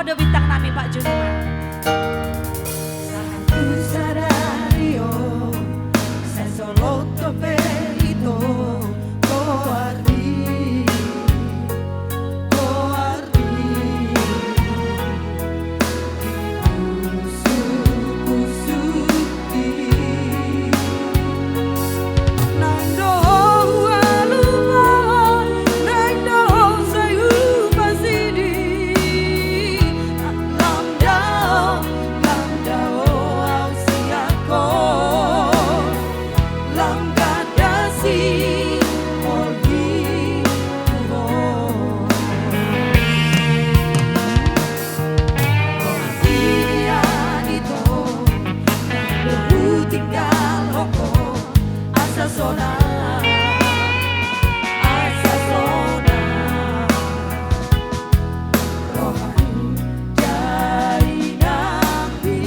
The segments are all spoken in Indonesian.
Pada bintang nami Pak Junima. Satu sadario, saya solo toperito, coardi, busuk-busuki. Nando alumon, nando sayu pasidi, lamdao ausiako, lamgadasi olgi tuho. Kasihan itu baru tinggal oko asa zona rohani dari nabi.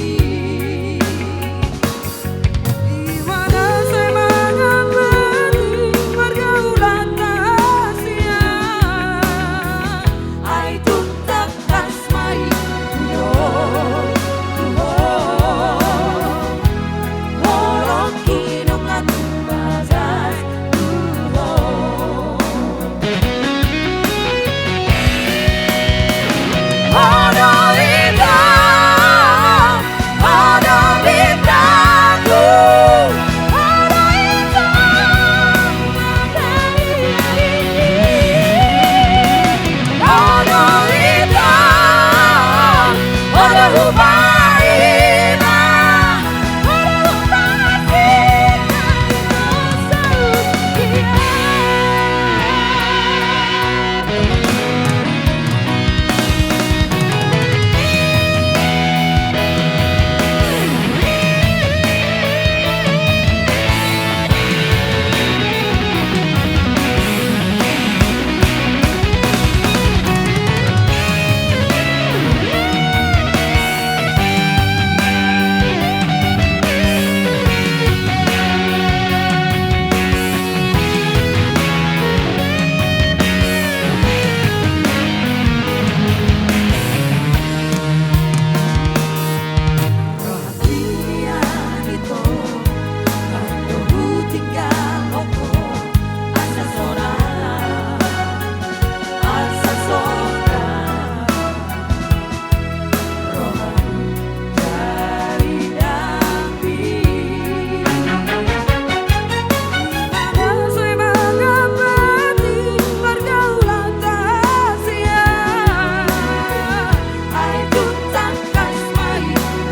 Di mana saya mengamati pergaulan rahasia, ai tuntak kasmai tuyo tuho, holong kinungan bazas tuho. Ada bintangku, ada hitam matahari, ada hitam, ada hubaina, ada hubasina, rahasian itu baru tinggal oko asa zona rohani dari nabi. Dimana saya mengamati pergaulan rahasia, ai tuntak kasmai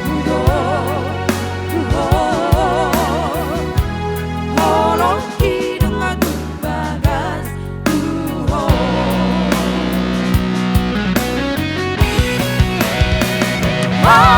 tuyo tuho, holong kinungan bagas tuho. Oh